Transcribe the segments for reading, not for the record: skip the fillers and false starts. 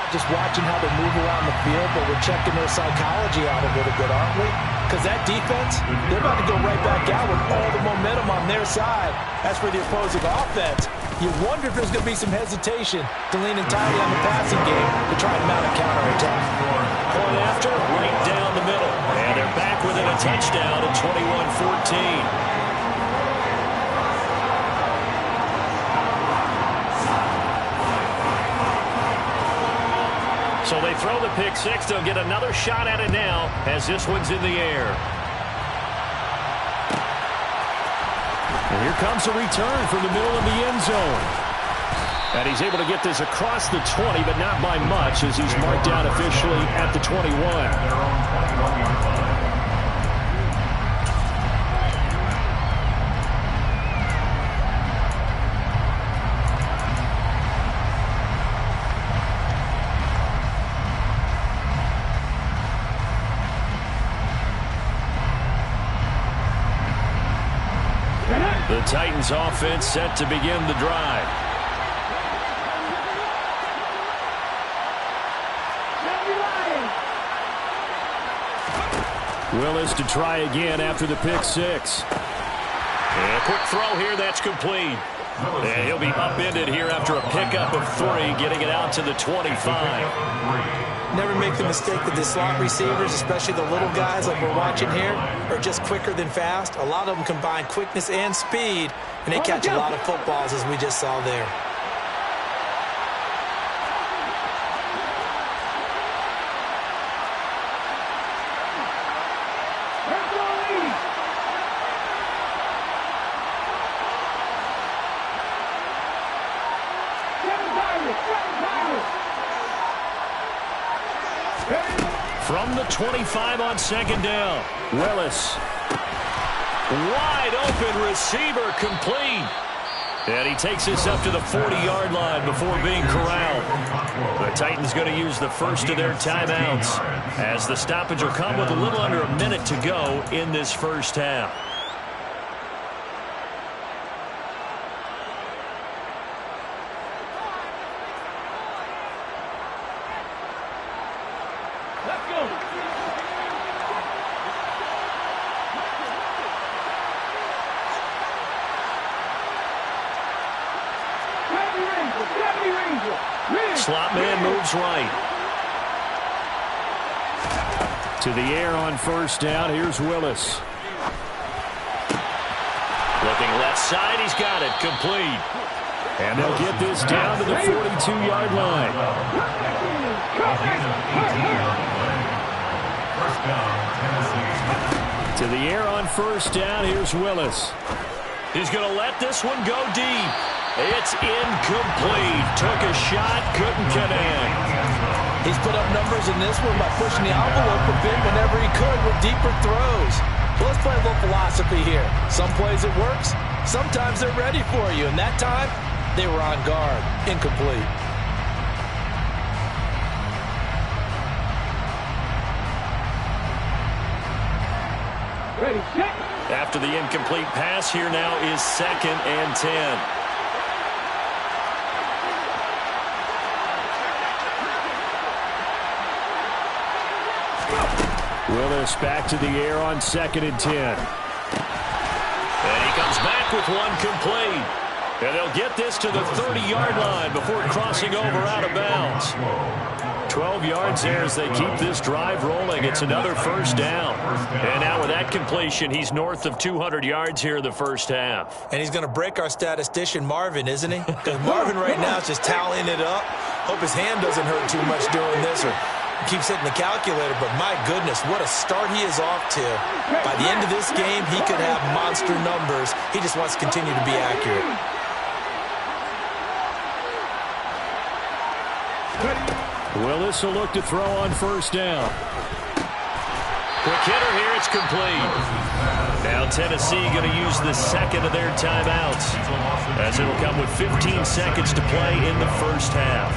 just watching how they move around the field, but we're checking their psychology out a little bit, aren't we? Because that defense, they're about to go right back out with all the momentum on their side. As for the opposing offense, you wonder if there's going to be some hesitation to lean entirely on the passing game to try and mount a counterattack. Point after, right down the middle. And they're back within a touchdown at 21-14. So they throw the pick six. They'll get another shot at it now as this one's in the air. And here comes a return from the middle of the end zone. And he's able to get this across the 20, but not by much as he's marked down officially at the 21. The Titans offense set to begin the drive. Willis to try again after the pick six. And a quick throw here, that's complete. And he'll be upended here after a pickup of 3, getting it out to the 25. Never make the mistake that the slot receivers, especially the little guys like we're watching here, are just quicker than fast. A lot of them combine quickness and speed, and they catch a lot of footballs, as we just saw there. From the 25 on second down, Willis. Wide open receiver, complete. And he takes this up to the 40-yard line before being corralled. The Titans going to use the first of their timeouts as the stoppage will come with a little under a minute to go in this first half. Slot man moves right. To the air on first down. Here's Willis. Looking left side. He's got it. Complete. And they'll get this down to the 42-yard line. To the air on first down. Here's Willis. He's going to let this one go deep. It's incomplete. Took a shot, couldn't connect. He's put up numbers in this one by pushing the envelope a bit whenever he could with deeper throws. Well, let's play a little philosophy here. Some plays it works, sometimes they're ready for you, and that time they were on guard. Incomplete. Ready, set. After the incomplete pass, here now is 2nd and 10. Willis back to the air on 2nd and 10. And he comes back with one complete. And they'll get this to the 30-yard line before crossing over out of bounds. 12 yards there as they keep this drive rolling. It's another first down. And now with that completion, he's north of 200 yards here in the first half. And he's going to break our statistician, Marvin, isn't he? Because Marvin right now is just tallying it up. Hope his hand doesn't hurt too much doing this or keeps hitting the calculator. But my goodness, what a start he is off to. By the end of this game, he could have monster numbers. He just wants to continue to be accurate. Willis will look to throw on first down. Quick hitter here, it's complete. Now Tennessee going to use the second of their timeouts as it'll come with 15 seconds to play in the first half.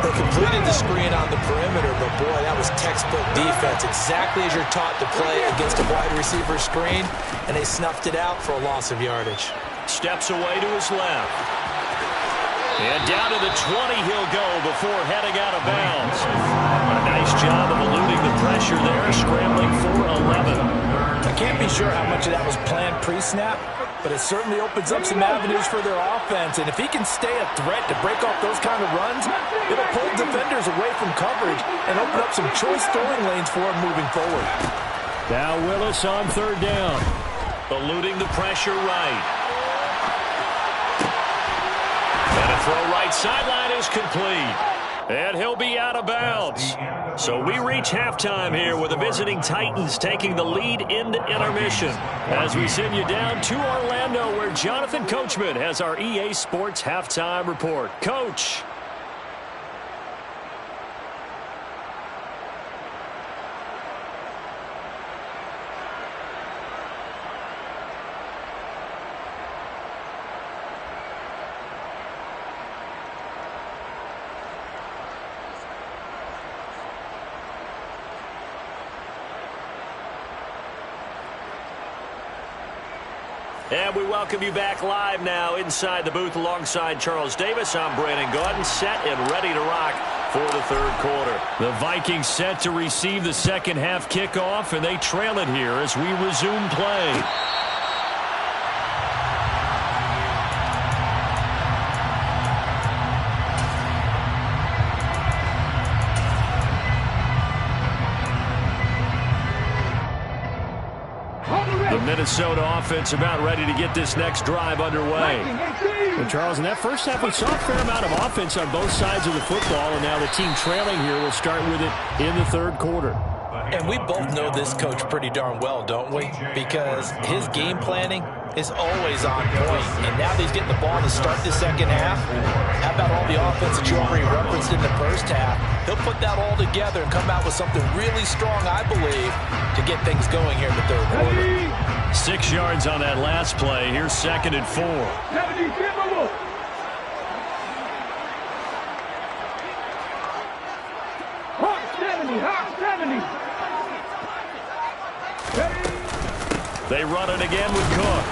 They completed the screen on the perimeter, but boy, that was textbook defense. Exactly as you're taught to play against a wide receiver screen, and they snuffed it out for a loss of yardage. Steps away to his left. And down to the 20 he'll go before heading out of bounds. A nice job of eluding the pressure there, scrambling for 11. I can't be sure how much of that was planned pre-snap, but it certainly opens up some avenues for their offense. And if he can stay a threat to break off those kind of runs, it'll pull defenders away from coverage and open up some choice throwing lanes for him moving forward. Now Willis on third down. Eluding the pressure right. And a throw right sideline is complete. And he'll be out of bounds. So we reach halftime here with the visiting Titans taking the lead into intermission. As we send you down to Orlando, where Jonathan Coachman has our EA Sports halftime report. Coach. And we welcome you back live now inside the booth alongside Charles Davis. I'm Brandon Gaudin, set and ready to rock for the third quarter. The Vikings set to receive the second half kickoff, and they trail it here as we resume play. The Minnesota offense about ready to get this next drive underway. Well, Charles, in that first half, we saw a fair amount of offense on both sides of the football, and now the team trailing here will start with it in the third quarter. And we both know this coach pretty darn well, don't we? Because his game planning is always on point. And now that he's getting the ball to start the second half, how about all the offense that you already referenced in the first half? He'll put that all together and come out with something really strong, I believe, to get things going here in the third quarter. 6 yards on that last play. Here's 2nd and 4. 70. They run it again with Cook.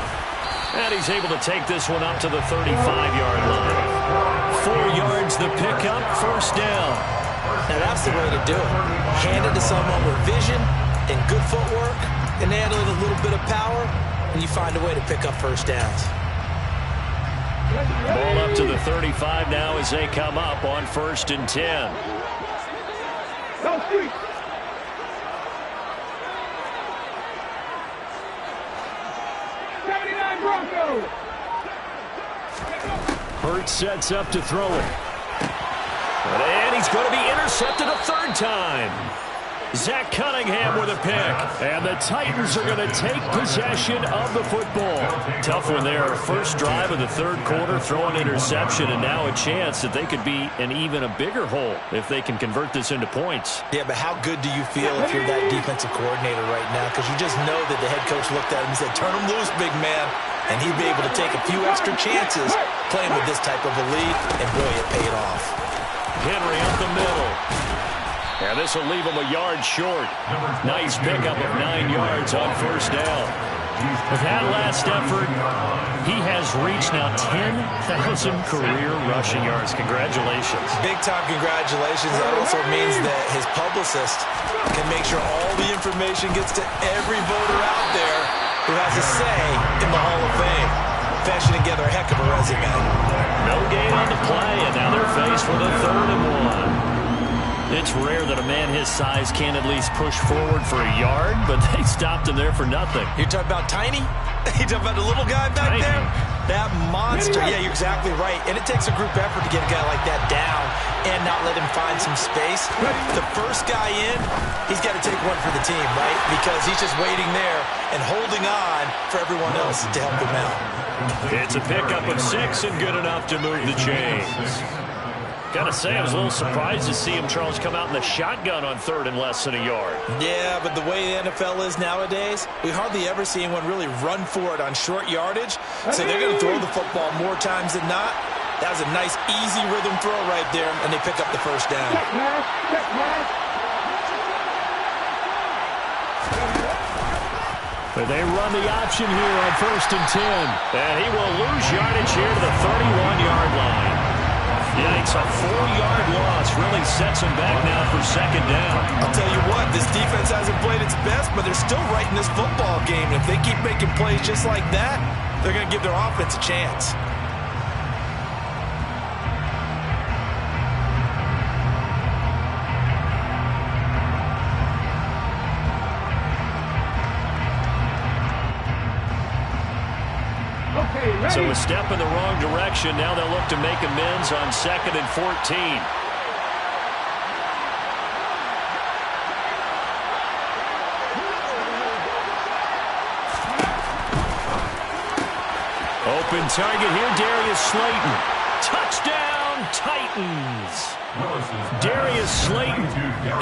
And he's able to take this one up to the 35-yard line. 4 yards the pickup, first down. Now that's the way to do it. Hand it to someone with vision and good footwork, and handle it a little bit of power, and you find a way to pick up first downs. Ball up to the 35 now as they come up on 1st and 10. Hurts sets up to throw it. And he's going to be intercepted a third time. Zach Cunningham with a pick. And the Titans are going to take possession of the football. Tough one there. First drive of the third quarter, throw an interception, and now a chance that they could be in even a bigger hole if they can convert this into points. Yeah, but how good do you feel if you're that defensive coordinator right now? Because you just know that the head coach looked at him and said, turn him loose, big man. And he'd be able to take a few extra chances playing with this type of a lead, and boy, it paid off. Henry up the middle. And this will leave him a yard short. Nice pickup of 9 yards on first down. With that last effort, he has reached now 10,000 career rushing yards. Congratulations. Big-time congratulations. That also means that his publicist can make sure all the information gets to every voter out there who has a say in the Hall of Fame. Fashioning together a heck of a resume. No gain on the play, and now they're faced with a 3rd and 1. It's rare that a man his size can at least push forward for a yard, but they stopped him there for nothing. You're talking about Tiny? You talking about the little guy back there? That monster. Yeah, you're exactly right. And it takes a group effort to get a guy like that down and not let him find some space. The first guy in, he's got to take one for the team, right? Because he's just waiting there and holding on for everyone else to help him out. It's a pickup of 6 and good enough to move the chains. Gotta say, I was a little surprised to see him, Charles, come out in the shotgun on 3rd and less than a yard. Yeah, but the way the NFL is nowadays, we hardly ever see anyone really run for it on short yardage. So they're going to throw the football more times than not. That was a nice, easy rhythm throw right there, and they pick up the first down. But they run the option here on 1st and 10. And he will lose yardage here to the 31-yard line. a 4-yard loss. Really sets them back now for second down. I'll tell you what, this defense hasn't played its best, but they're still right in this football game. If they keep making plays just like that, they're going to give their offense a chance. So a step in the wrong direction. Now they'll look to make amends on 2nd and 14. Open target here, Darius Slayton. Touchdown, Titans. Darius Slayton,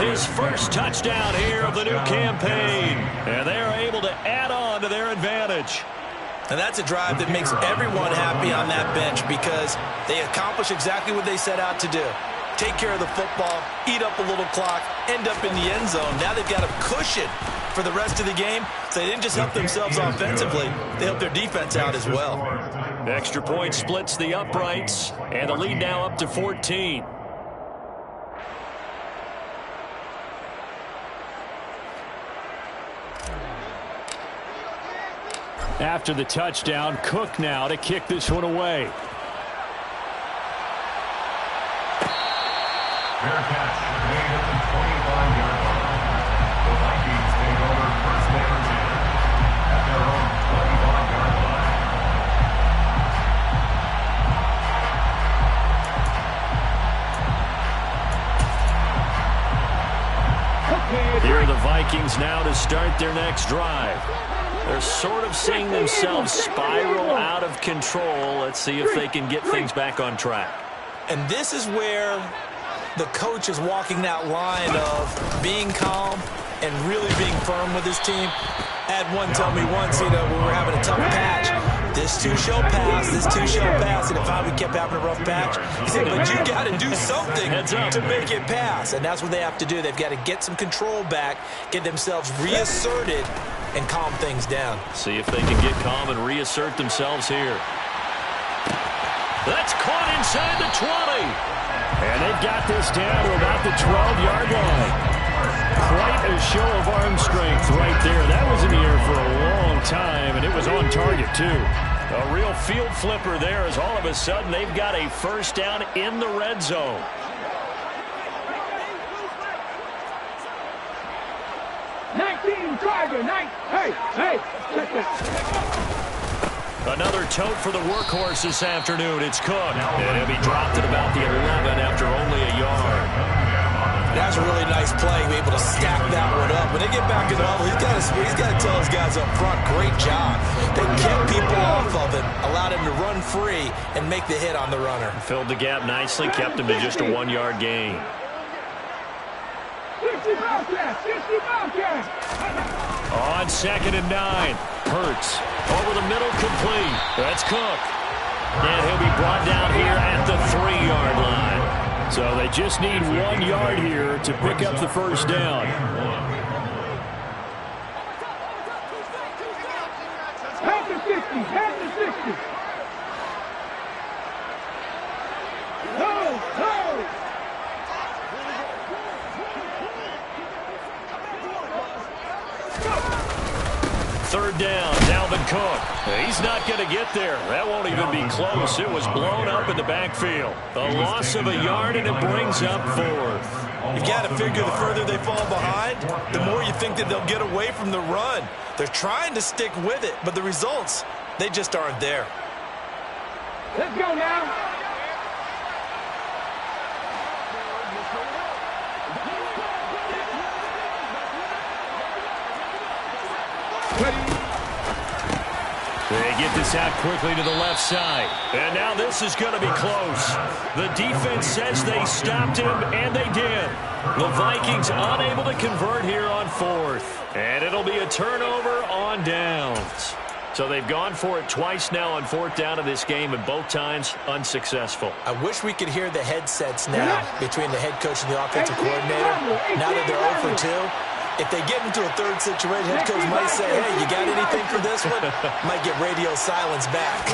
his first touchdown here of the new campaign. And they are able to add on to their advantage. And that's a drive that makes everyone happy on that bench because they accomplish exactly what they set out to do. Take care of the football, eat up a little clock, end up in the end zone. Now they've got a cushion for the rest of the game. So they didn't just help themselves offensively, they helped their defense out as well. Extra point splits the uprights, and the lead now up to 14. After the touchdown, Cook now to kick this one away. Fair catch made at the 25-yard line. The Vikings take over first and 10 at their own 25-yard line. Here are the Vikings now to start their next drive. They're sort of seeing themselves spiral out of control. Let's see if they can get things back on track. And this is where the coach is walking that line of being calm and really being firm with his team. I had one tell me once, when we were having a tough patch, this too shall pass, this too shall pass. And if I kept having a rough patch, he said, but you got to do something to make it pass. And that's what they have to do. They've got to get some control back, get themselves reasserted, and calm things down. See if they can get calm and reassert themselves here. That's caught inside the 20. And they've got this down to about the 12-yard line. Quite a show of arm strength right there. That was in the air for a long time, and it was on target, too. A real field flipper there as all of a sudden they've got a first down in the red zone. Another tote for the workhorse this afternoon. It's Cook. And he'll be dropped at about the 11 after only a yard. That's a really nice play, be able to stack that one up. When they get back in the huddle, he's got to tell his guys up front, great job. They kept people off of him, allowed him to run free and make the hit on the runner. Filled the gap nicely, kept him to just a 1-yard gain. On 2nd and 9, Hurts over the middle, complete. That's Cook. And he'll be brought down here at the 3-yard line. So they just need 1 yard here to pick up the first down. Head to 60, head to 60. Go, go. Third down, Dalvin Cook. He's not going to get there. That won't even be close. It was blown up in the backfield. A loss of a yard, and it brings up 4th. You've got to figure the further they fall behind, the more you think that they'll get away from the run. They're trying to stick with it, but the results, they just aren't there. Let's go now. They get this out quickly to the left side. And now this is going to be close. The defense says they stopped him, and they did. The Vikings unable to convert here on 4th. And it'll be a turnover on downs. So they've gone for it twice now on 4th down in this game, and both times unsuccessful. I wish we could hear the headsets now between the head coach and the offensive coordinator. Now that they're 0 for 2. If they get into a third situation, head coach might say, hey, you got anything for this one? Might get radio silence back.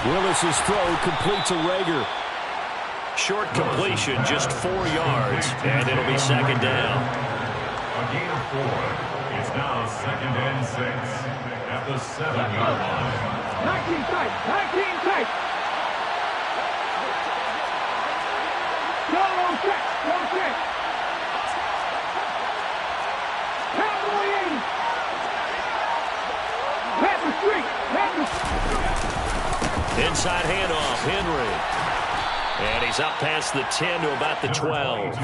Willis's throw completes a Rager. Short completion, just 4 yards, and it'll be second down. A gain of 4. It's now 2nd and 6 at the 7-yard line. 19 tight. 19 tight. Go check. Go check. Cowboy 80. Pat the street. Pat the street. Inside handoff, Henry. And he's up past the 10 to about the 12.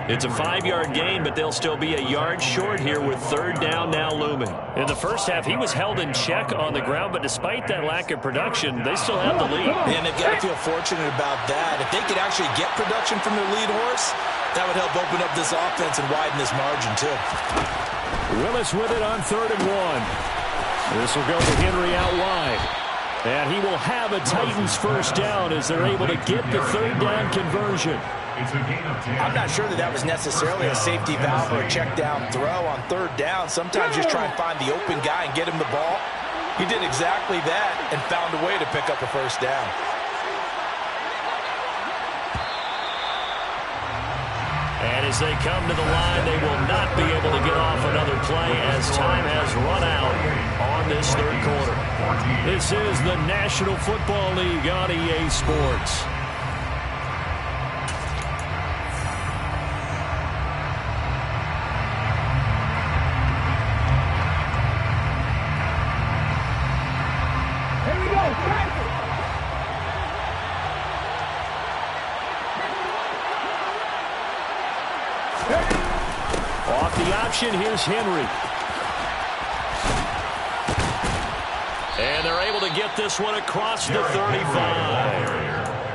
It's a 5-yard gain, but they'll still be a yard short here with 3rd down now looming. In the first half, he was held in check on the ground, but despite that lack of production, they still have the lead. And they've got to feel fortunate about that. If they could actually get production from their lead horse, that would help open up this offense and widen this margin too. Willis with it on 3rd and 1. This will go to Henry out wide. And he will have a Titans first down as they're able to get the 3rd down conversion. It's a gain of 10. I'm not sure that was necessarily a safety valve or a check down throw on 3rd down. Sometimes just try and find the open guy and get him the ball. He did exactly that and found a way to pick up a first down. And as they come to the line, they will not be able to get off another play as time has run out on this 3rd quarter. This is the National Football League on EA Sports. Here we go. Off the option, here's Henry. And they're able to get this one across the 35.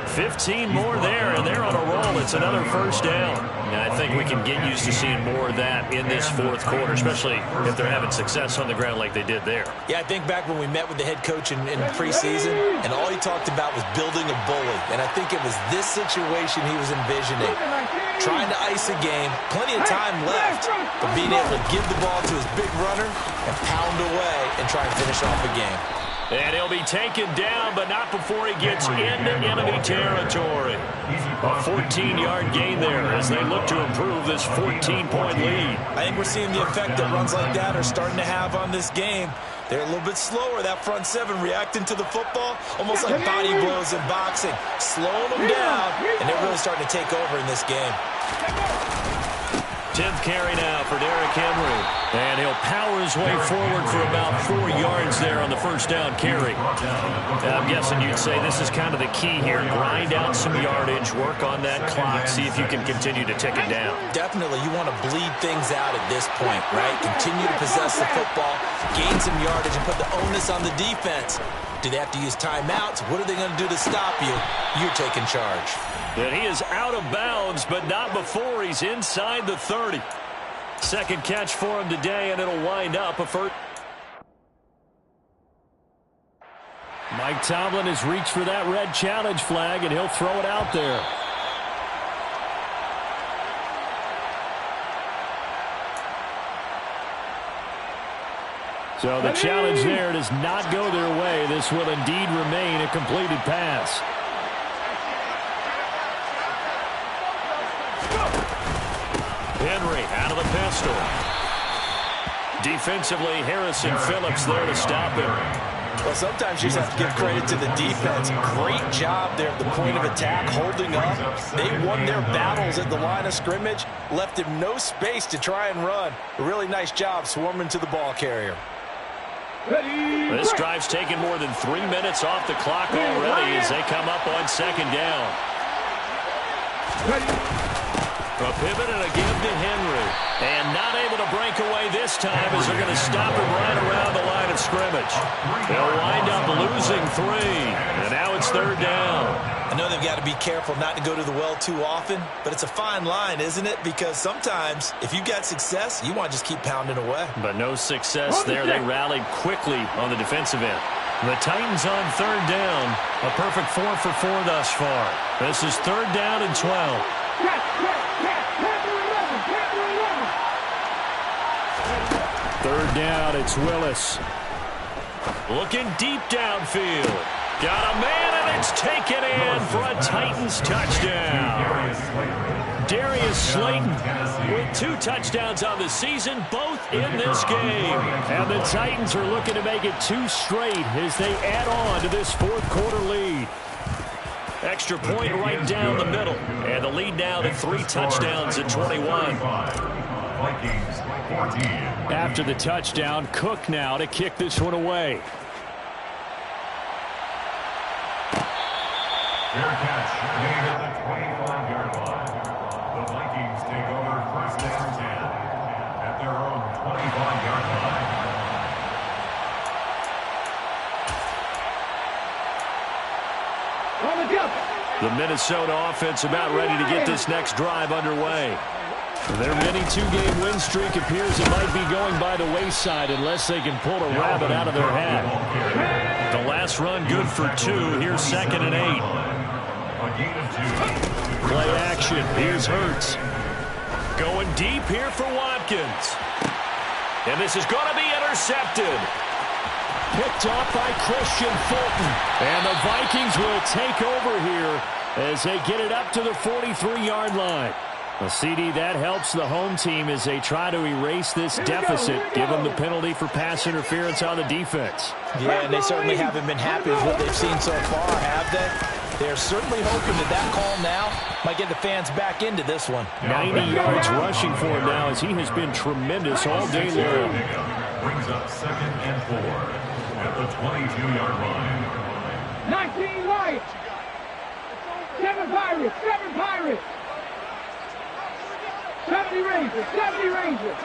15 more there, and they're on a roll. It's another first down. And I think we can get used to seeing more of that in this 4th quarter, especially if they're having success on the ground like they did there. Yeah, I think back when we met with the head coach in preseason, and all he talked about was building a bully. And I think it was this situation he was envisioning. Trying to ice a game, plenty of time left, but being able to give the ball to his big runner and pound away and try and finish off a game. And he'll be taken down, but not before he gets into enemy territory. A 14-yard gain there as they look to improve this 14-point lead. I think we're seeing the effect that runs like that are starting to have on this game. They're a little bit slower, that front 7 reacting to the football, almost like body blows in boxing, slowing them down, and they're really starting to take over in this game. 10th carry now for Derrick Henry. And he'll power his way forward for about 4 yards there on the first down carry. I'm guessing you'd say this is kind of the key here. Grind out some yardage, work on that clock, see if you can continue to tick it down. Definitely, you want to bleed things out at this point, right? Continue to possess the football, gain some yardage, and put the onus on the defense. Do they have to use timeouts? What are they going to do to stop you? You're taking charge. And he is out of bounds, but not before he's inside the 30. Second catch for him today, and it'll wind up a first. Mike Tomlin has reached for that red challenge flag, and he'll throw it out there. So the challenge there does not go their way. This will indeed remain a completed pass. Henry out of the pistol. Defensively, Harrison Phillips there to stop him. Well, sometimes you just have to give credit to the defense. Great job there at the point of attack, holding up. They won their battles at the line of scrimmage, left him no space to try and run. A really nice job swarming to the ball carrier. This drive's taken more than 3 minutes off the clock already as they come up on second down. A pivot and a give to Henry. And not able to break away this time as they're going to stop him right around the line of scrimmage. They'll wind up losing 3. And now it's third down. I know they've got to be careful not to go to the well too often, but it's a fine line, isn't it? Because sometimes if you've got success, you want to just keep pounding away. But no success there. They rallied quickly on the defensive end. The Titans on third down. A perfect 4 for 4 thus far. This is third down and 12. Third down, it's Willis. Looking deep downfield. Got a man, and it's taken in for a Titans touchdown. Darius Slayton with 2 touchdowns on the season, both in this game. And the Titans are looking to make it 2 straight as they add on to this fourth-quarter lead. Extra point right down the middle. And the lead now to 3 touchdowns at 21. After the touchdown, Cook now to kick this one away. Fair catch made at the 25-yard line. The Vikings take over first and 10 at their own 25-yard line. The Minnesota offense about ready to get this next drive underway. Their mini 2-game win streak appears it might be going by the wayside unless they can pull a rabbit out of their hat. The last run good for 2. Here's 2nd and 8. Play action. Here's Hurts. Going deep here for Watkins. And this is going to be intercepted. Picked off by Christian Fulton. And the Vikings will take over here as they get it up to the 43-yard line. Well, CD, that helps the home team as they try to erase this deficit, give them the penalty for pass interference on the defense. Yeah, and they certainly haven't been happy with what they've seen so far, have they? They're certainly hoping that call now might get the fans back into this one. 90 yards rushing for him now as he has been tremendous all day long. Brings up 2nd and 4 at the 22-yard line. 19 Lions. 7 Pirates. 7 Pirates. 70 Rangers. 70 Rangers.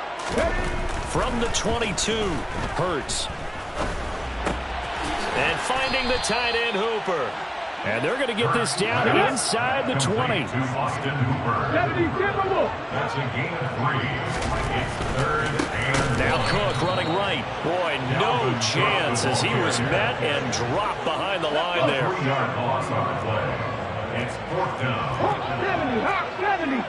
From the 22, Hurts. And finding the tight end, Hooper. And they're going to get this down inside the 20. To Austin Hooper. 70 Timberwolves. That's a gain of 3. It's 3rd and Now Cook running right. Boy, no chance as he was met and dropped behind the line there. 3-yard loss on the play. It's 4th down. Hawk 70. Hawk 70.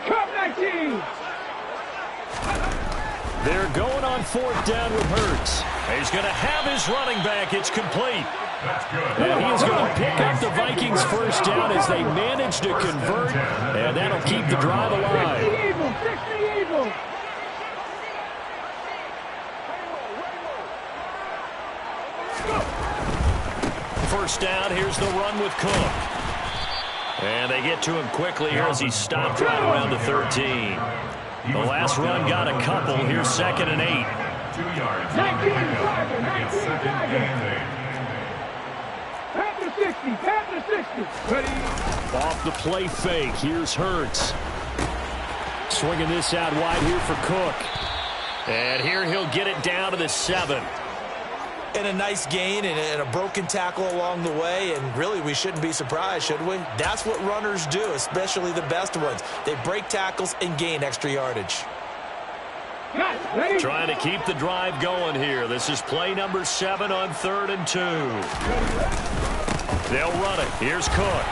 Cup 19. They're going on 4th down with Hurts. He's going to have his running back. It's complete. That's good. And he's going to pick up the Vikings first down as they manage to convert, and that'll keep the drive alive. 60 Eagles. 60 Eagles. First down, here's the run with Cook. And they get to him quickly here as he stopped right around the 13. The last run got a couple. Here's 2nd and 8. 2 yards. 19 It's 2nd and 8. Panther 60. Panther 60. Ready. Off the play fake. Here's Hurts. Swinging this out wide here for Cook. And here he'll get it down to the 7. And a nice gain and a broken tackle along the way, and really we shouldn't be surprised, should we? That's what runners do, especially the best ones. They break tackles and gain extra yardage. Trying to keep the drive going here. This is play number 7 on 3rd and 2. They'll run it. Here's Cook.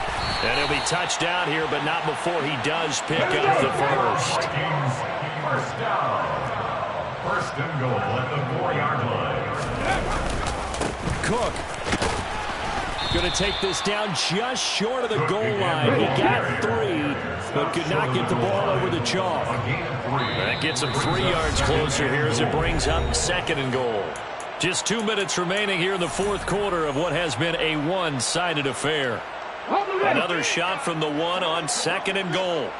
And he'll be touched down here, but not before he does pick up the first. First down. First and goal at the 4-yard line. Cook going to take this down just short of the goal line. He got 3, but could not get the ball over the chalk. That gets him 3 yards closer here as it brings up 2nd and goal. Just 2 minutes remaining here in the 4th quarter of what has been a one-sided affair. Another shot from the 1 on 2nd and goal.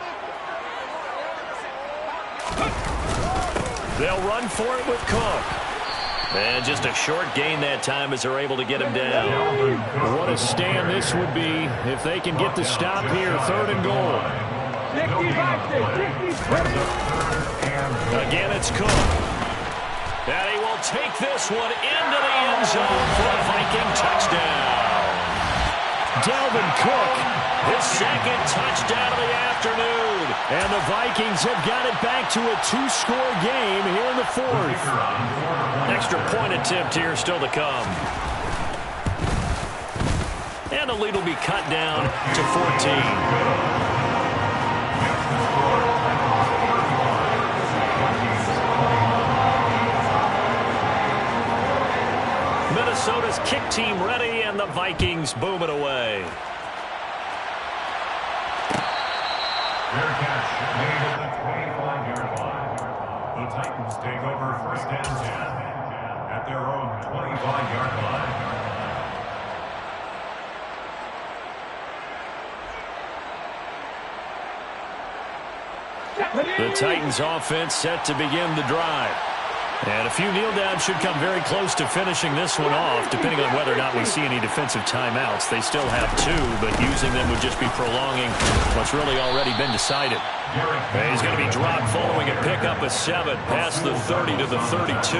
They'll run for it with Cook. And just a short gain that time as they're able to get him down. What a stand this would be if they can get the stop here. 3rd and goal. 65. Again, it's Cook. And he will take this one into the end zone for a Viking touchdown. Dalvin Cook, His 2nd touchdown of the afternoon. and the Vikings have got it back to a 2-score game here in the 4th. Extra point attempt here still to come. And the lead will be cut down to 14. his kick team ready, and the Vikings boom it away. Fair catch made at the 25-yard line. The Titans take over 1st and 10 at their own 25-yard line. The Titans offense set to begin the drive. And a few kneel downs should come very close to finishing this one off, depending on whether or not we see any defensive timeouts. They still have 2, but using them would just be prolonging what's really already been decided. And he's going to be dropped following a pickup of 7 past the 30 to the 32.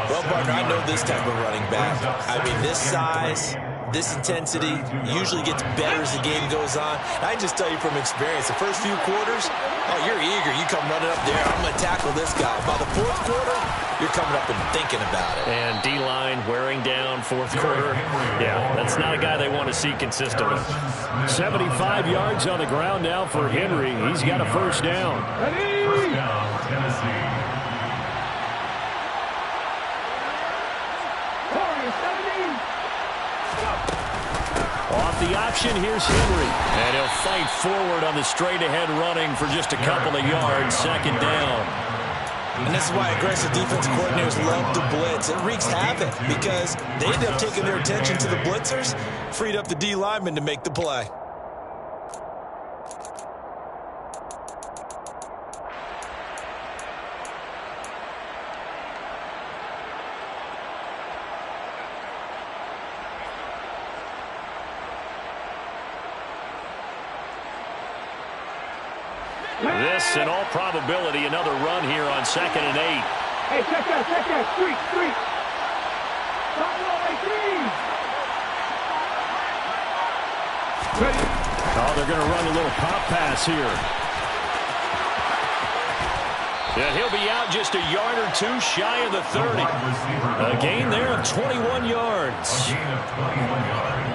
Well, partner, I know this type of running back. I mean, this size, this intensity usually gets better as the game goes on. I can just tell you from experience, the first few quarters, oh, you're eager. You come running up there, I'm going to tackle this guy. By the 4th quarter, you're coming up and thinking about it. And D-line wearing down 4th quarter. Yeah, that's not a guy they want to see consistently. 75 yards on the ground now for Henry. He's got a first down. First down, Tennessee. Off the option, here's Henry. And he'll fight forward on the straight-ahead running for just a couple of yards. 2nd down. And this is why aggressive defensive coordinators love to blitz. It wreaks havoc because they end up taking their attention to the blitzers, freed up the D lineman to make the play. This, in all probability, another run here on 2nd and 8. Hey, check that. Street. Stop it all, 18. Ready? Oh, they're going to run a little pop pass here. Yeah, he'll be out just a yard or 2 shy of the 30. A gain there of 21 yards.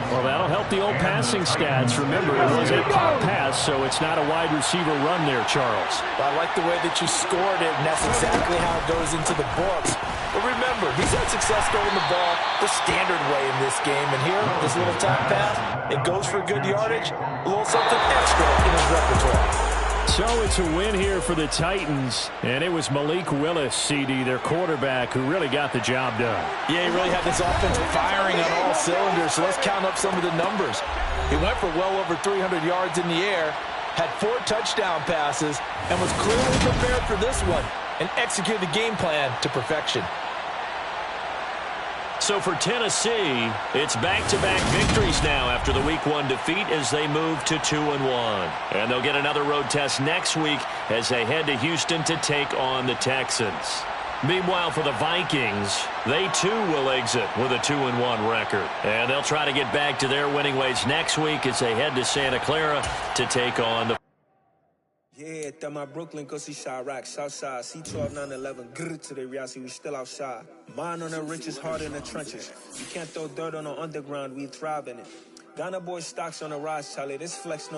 Well, that'll help the old passing stats. Remember, it was a pop pass, so it's not a wide receiver run there, Charles. I like the way that you scored it, and that's exactly how it goes into the books. But remember, he's had success throwing the ball the standard way in this game. And here, this little top pass, it goes for good yardage, a little something extra in his repertoire. So it's a win here for the Titans, and it was Malik Willis, CD, their quarterback, who really got the job done. Yeah, he really had this offense firing on all cylinders, so let's count up some of the numbers. He went for well over 300 yards in the air, had 4 touchdown passes, and was clearly prepared for this one, and executed the game plan to perfection. So for Tennessee, it's back-to-back victories now after the Week 1 defeat as they move to 2-1. And they'll get another road test next week as they head to Houston to take on the Texans. Meanwhile, for the Vikings, they too will exit with a 2-1 record. And they'll try to get back to their winning ways next week as they head to Santa Clara to take on the Yeah, that my Brooklyn, go see Chirac, Southside, C12, 911, grrr to the reality, we still outside. Mine on the riches, hard in the trenches. You can't throw dirt on the underground, we thrive in it. Ghana boy stocks on the rise, Charlie, this flex no